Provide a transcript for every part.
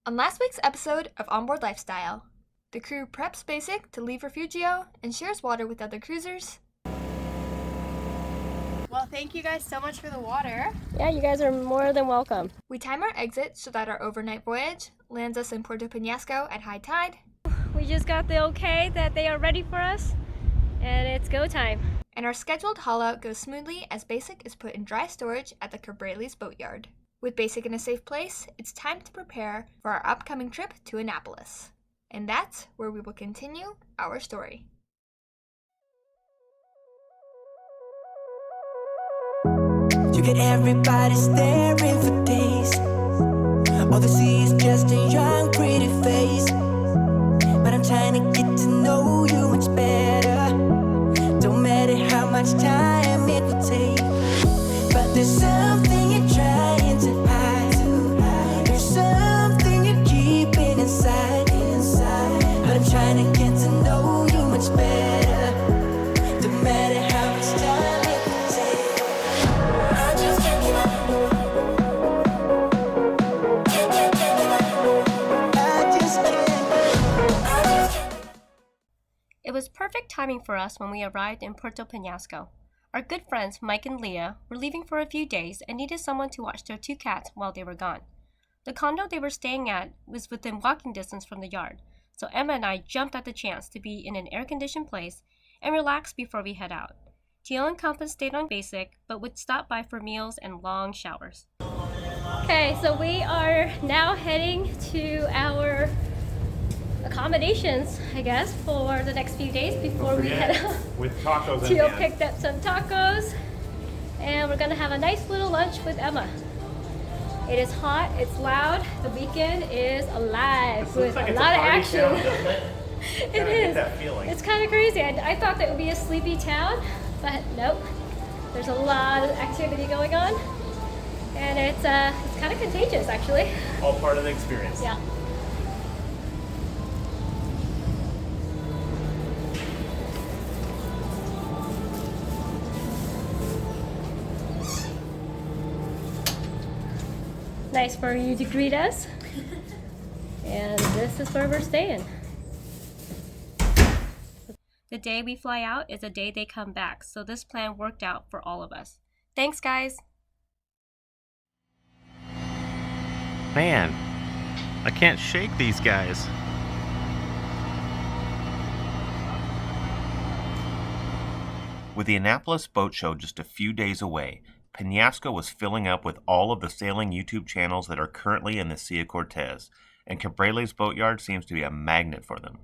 On last week's episode of Onboard Lifestyle, the crew preps basic to leave Refugio and shares water with other cruisers. Well, thank you guys so much for the water. Yeah, you guys are more than welcome. We time our exit so that our overnight voyage lands us in Puerto Penasco at high tide. We just got the okay that they are ready for us, and it's go time. And our scheduled haul out goes smoothly as basic is put in dry storage at the Annapolis Boat Yard. With basic in a safe place, it's time to prepare for our upcoming trip to Annapolis. And that's where we will continue our story. You get everybody staring for days. All they see is just a young, pretty face. But I'm trying to get to know you much better. Don't matter how much time it will take. But there's something you're trying to hide. There's something you're keeping inside. But I'm trying to get to know you much better. Don't matter how much time it will take. I just can't give up. I just can't. It was perfect timing for us when we arrived in Puerto Penasco. Our good friends Mike and Leah were leaving for a few days and needed someone to watch their two cats while they were gone. The condo they were staying at was within walking distance from the yard, so Emma and I jumped at the chance to be in an air-conditioned place and relax before we head out. Teal and Compass stayed on basic, but would stop by for meals and long showers. Okay, so we are now heading to our accommodations, I guess, for the next few days before we head out. With tacos in Teal hand. picked up some tacos, and we're gonna have a nice little lunch with Emma. It is hot, it's loud, the weekend is alive with Like a it's lot of party action. town, doesn't it? It Kinda is. get that feeling. It's kind of crazy. I thought that would be a sleepy town, but nope. There's a lot of activity going on, and it's kind of contagious, actually. All part of the experience. Yeah. Nice for you to greet us. And this is where we're staying. The day we fly out is the day they come back, so this plan worked out for all of us. Thanks, guys. Man, I can't shake these guys. With the Annapolis Boat Show just a few days away, Penasco was filling up with all of the sailing YouTube channels that are currently in the Sea of Cortez, and Cabreles Boatyard seems to be a magnet for them.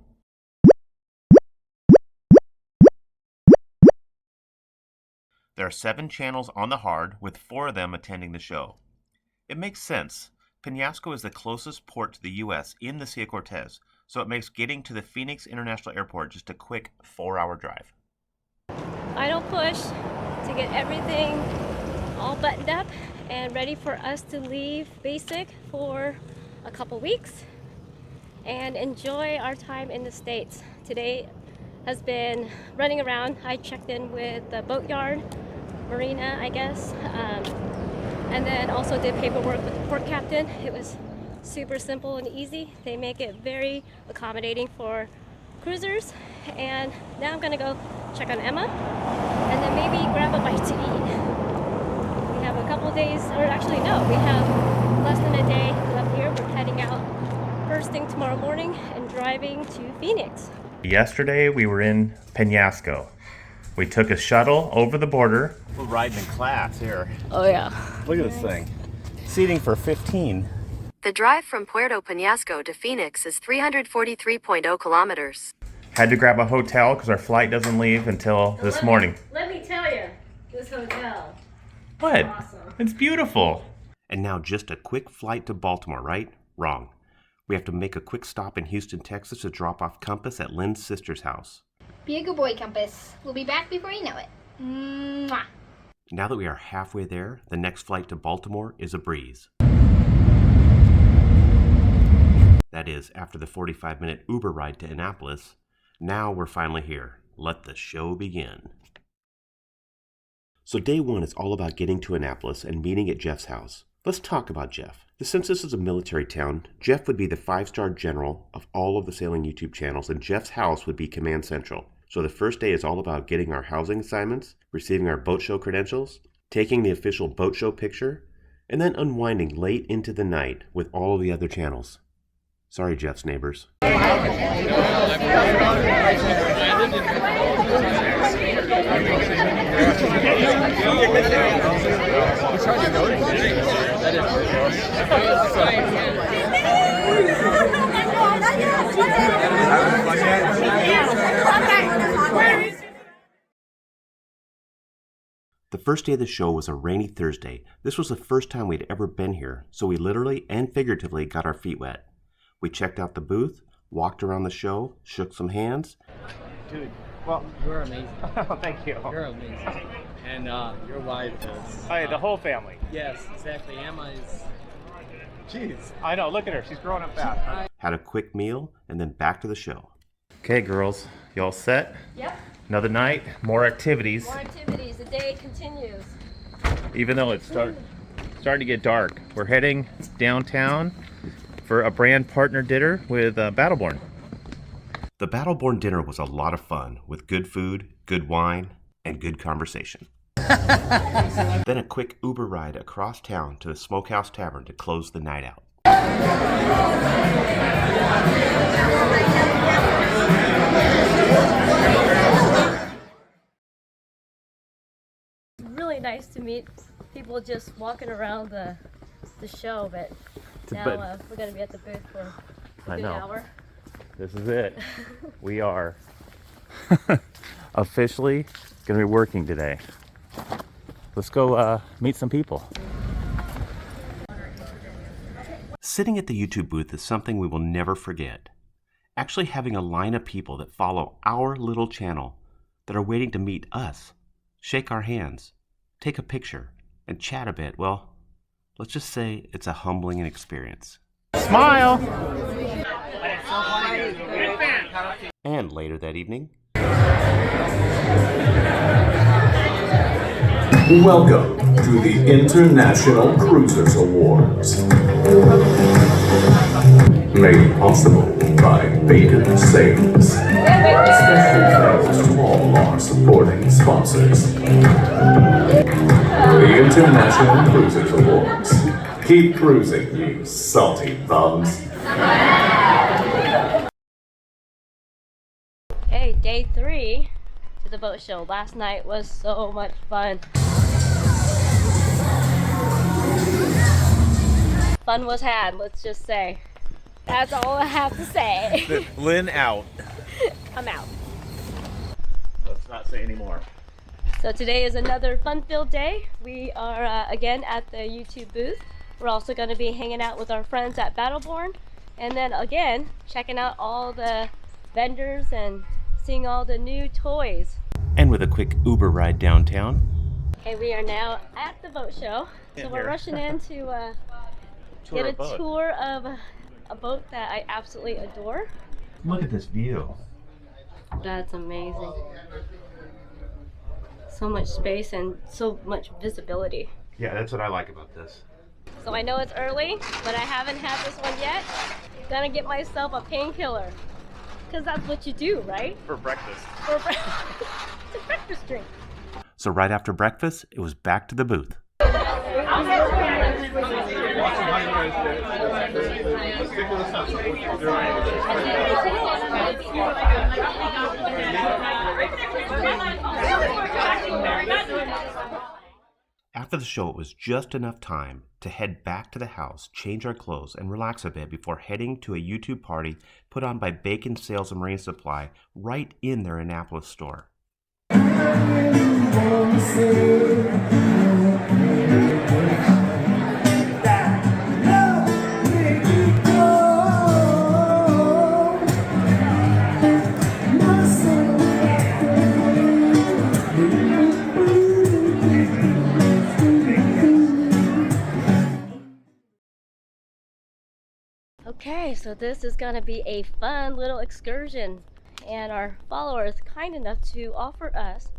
There are 7 channels on the hard, with 4 of them attending the show. It makes sense. Penasco is the closest port to the U.S. in the Sea of Cortez, so it makes getting to the Phoenix International Airport just a quick 4-hour drive. Final push to get everything all buttoned up and ready for us to leave basic for a couple weeks and enjoy our time in the States. Today has been running around. I checked in with the boatyard, marina, I guess, and then also did paperwork with the port captain. It was super simple and easy. They make it very accommodating for cruisers, and now I'm gonna go check on Emma and then maybe grab a bite to eat. We have a couple days, or actually no, we have less than a day left here. We're heading out first thing tomorrow morning and driving to Phoenix. Yesterday we were in Penasco. We took a shuttle over the border. We're riding in class here. Oh yeah. Look at this thing. Seating for 15. The drive from Puerto Penasco to Phoenix is 343.0 kilometers. Had to grab a hotel because our flight doesn't leave until this morning. Let me tell you, this hotel. What? Awesome. It's beautiful. And now just a quick flight to Baltimore, right? Wrong. We have to make a quick stop in Houston, Texas to drop off Compass at Lynn's sister's house. Be a good boy, Compass. We'll be back before you know it. Mwah. Now that we are halfway there, the next flight to Baltimore is a breeze. That is, after the 45-minute Uber ride to Annapolis. Now we're finally here. Let the show begin. So day 1 is all about getting to Annapolis and meeting at Jeff's house. Let's talk about Jeff. Since this is a military town, Jeff would be the 5-star general of all of the sailing YouTube channels, and Jeff's house would be Command Central. So the first day is all about getting our housing assignments, receiving our boat show credentials, taking the official boat show picture, and then unwinding late into the night with all the other channels. Sorry, Jeff's neighbors. The first day of the show was a rainy Thursday. This was the first time we'd ever been here, so we literally and figuratively got our feet wet. We checked out the booth, walked around the show, shook some hands. Dude, well, You're amazing. oh, thank you. You're amazing. And your wife is... Hey, the whole family. Yes, exactly. Emma is... Jeez, I know, look at her, she's growing up fast. Had a quick meal, and then back to the show. Okay, girls, y'all set? Yep. Another night, more activities. More activities. The day continues. Even though it's starting to get dark, we're heading downtown for a brand partner dinner with Battleborn. The Battleborn dinner was a lot of fun with good food, good wine, and good conversation. Then a quick Uber ride across town to the Smokehouse Tavern to close the night out. Really nice to meet people just walking around the show, but now we're going to be at the booth for a good hour. This is it. We are officially going to be working today. Let's go meet some people. Sitting at the YouTube booth is something we will never forget. Actually having a line of people that follow our little channel that are waiting to meet us, shake our hands, take a picture, and chat a bit, well, let's just say it's a humbling experience. Smile! And later that evening, welcome to the International Cruisers Awards. Made possible by Bacon Sails. Special thanks to all our supporting sponsors. The International Cruisers Awards. Keep cruising, you salty bums. Hey, day 3 to the boat show. Last night was so much fun. Fun was had, let's just say. That's all I have to say. Lynn out. I'm out. Let's not say anymore. So today is another fun-filled day. We are again at the YouTube booth. We're also going to be hanging out with our friends at Battleborn, and then again checking out all the vendors and seeing all the new toys. And with a quick Uber ride downtown. Okay, we are now at the boat show. So we're rushing in to get a tour of a boat that I absolutely adore. Look at this view. That's amazing. So much space and so much visibility. Yeah, that's what I like about this. So I know it's early, but I haven't had this one yet. Gonna get myself a painkiller. Because that's what you do, right? For breakfast. For breakfast. It's a breakfast drink. So right after breakfast, it was back to the booth. After the show, it was just enough time to head back to the house, change our clothes, and relax a bit before heading to a YouTube party put on by Bacon Sales and Marine Supply right in their Annapolis store. Okay, so this is gonna be a fun little excursion, and our follower is kind enough to offer us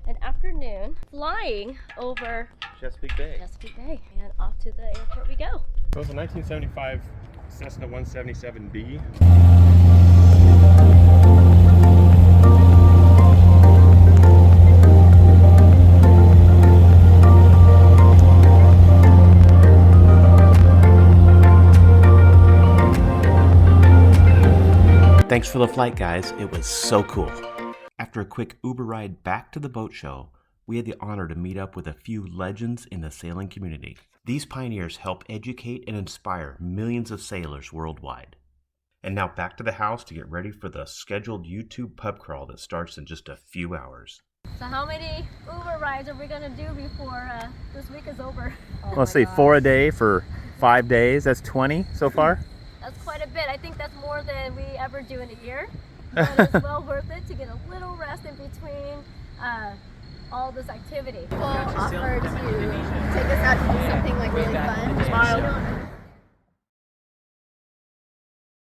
an afternoon flying over Chesapeake Bay. Chesapeake Bay, and off to the airport we go. It was a 1975 Cessna 177B. Thanks for the flight, guys. It was so cool. After a quick Uber ride back to the boat show, we had the honor to meet up with a few legends in the sailing community. These pioneers help educate and inspire millions of sailors worldwide. And now back to the house to get ready for the scheduled YouTube pub crawl that starts in just a few hours. So how many Uber rides are we gonna do before this week is over? Let's see, 4 a day for 5 days. That's 20 so far. That's quite a bit. I think that's more than we ever do in a year. But it's well worth it to get a little rest in between all this activity. We'll offer to take us out to do something like really fun.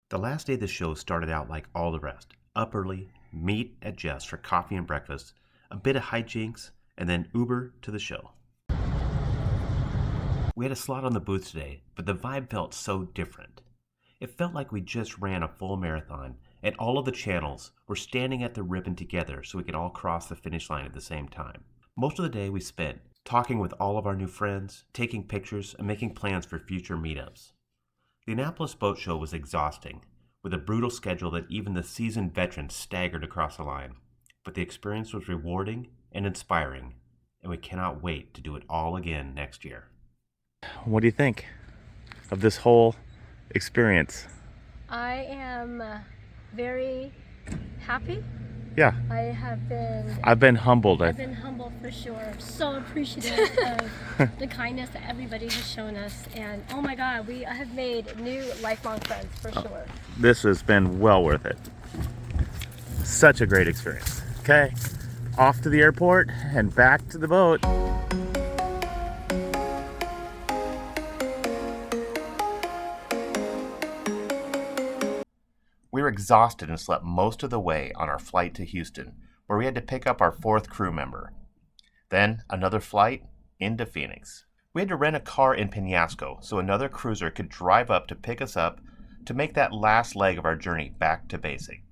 The last day of the show started out like all the rest. Up early, meet at Jeff's for coffee and breakfast, a bit of hijinks, and then Uber to the show. We had a slot on the booth today, but the vibe felt so different. It felt like we just ran a full marathon, and all of the channels were standing at the ribbon together so we could all cross the finish line at the same time. Most of the day we spent talking with all of our new friends, taking pictures, and making plans for future meetups. The Annapolis Boat Show was exhausting, with a brutal schedule that even the seasoned veterans staggered across the line. But the experience was rewarding and inspiring, and we cannot wait to do it all again next year. What do you think of this whole experience? I am very happy. Yeah. I've been humbled. I've been humbled for sure. So appreciative of the kindness that everybody has shown us, and oh my God, we have made new lifelong friends for sure. This has been well worth it. Such a great experience. Okay, off to the airport and back to the boat. We were exhausted and slept most of the way on our flight to Houston, where we had to pick up our 4th crew member. Then another flight into Phoenix. We had to rent a car in Penasco so another cruiser could drive up to pick us up to make that last leg of our journey back to basic.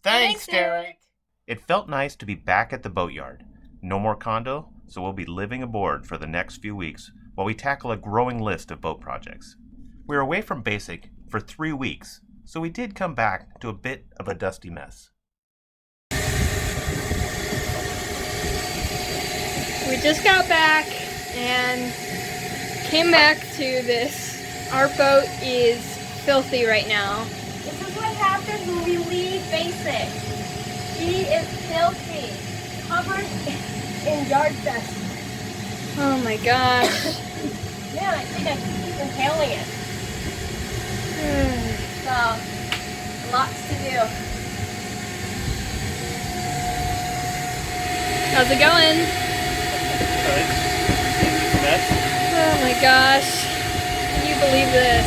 Thanks, Derek! It felt nice to be back at the boatyard. No more condo, so we'll be living aboard for the next few weeks while we tackle a growing list of boat projects. We were away from basic for 3 weeks, so we did come back to a bit of a dusty mess. We just got back and came back to this. Our boat is filthy right now. This is what happens when we leave basic. She is filthy, covered in yard dust. Oh my gosh. Yeah, I think I keep inhaling it. So, lots to do. How's it going? Oh my gosh. Can you believe this?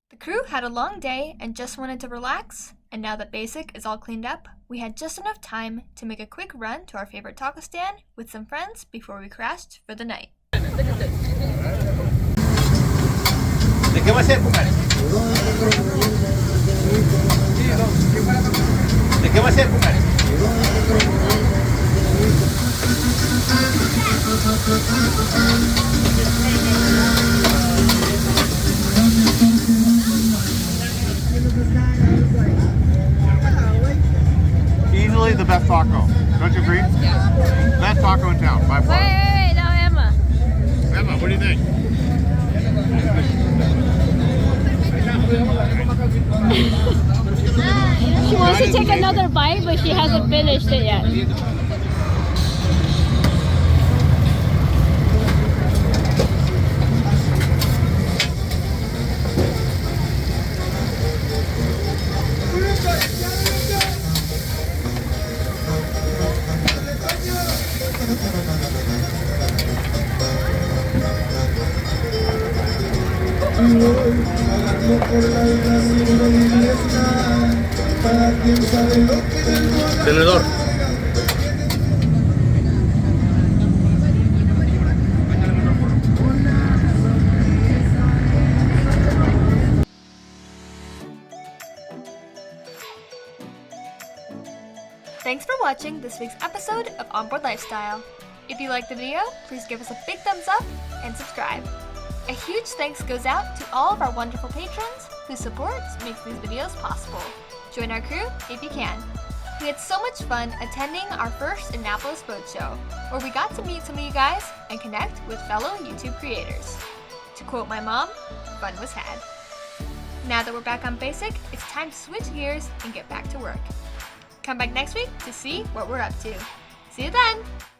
The crew had a long day and just wanted to relax, and now that basic is all cleaned up, we had just enough time to make a quick run to our favorite taco stand with some friends before we crashed for the night. ¿De qué va a ser, compadre? ¿De qué va a ser, compadre? Easily the best taco. Don't you agree? Yeah. Best taco in town, by far. Hey, now Emma. Emma, what do you think? She wants to take another bite, but she hasn't finished it yet. Tenedor. Thanks for watching this week's episode of Onboard Lifestyle. If you liked the video, please give us a big thumbs up and subscribe. A huge thanks goes out to all of our wonderful patrons whose support makes these videos possible. Join our crew if you can. We had so much fun attending our first Annapolis Boat Show, where we got to meet some of you guys and connect with fellow YouTube creators. To quote my mom, fun was had. Now that we're back on basic, it's time to switch gears and get back to work. Come back next week to see what we're up to. See you then!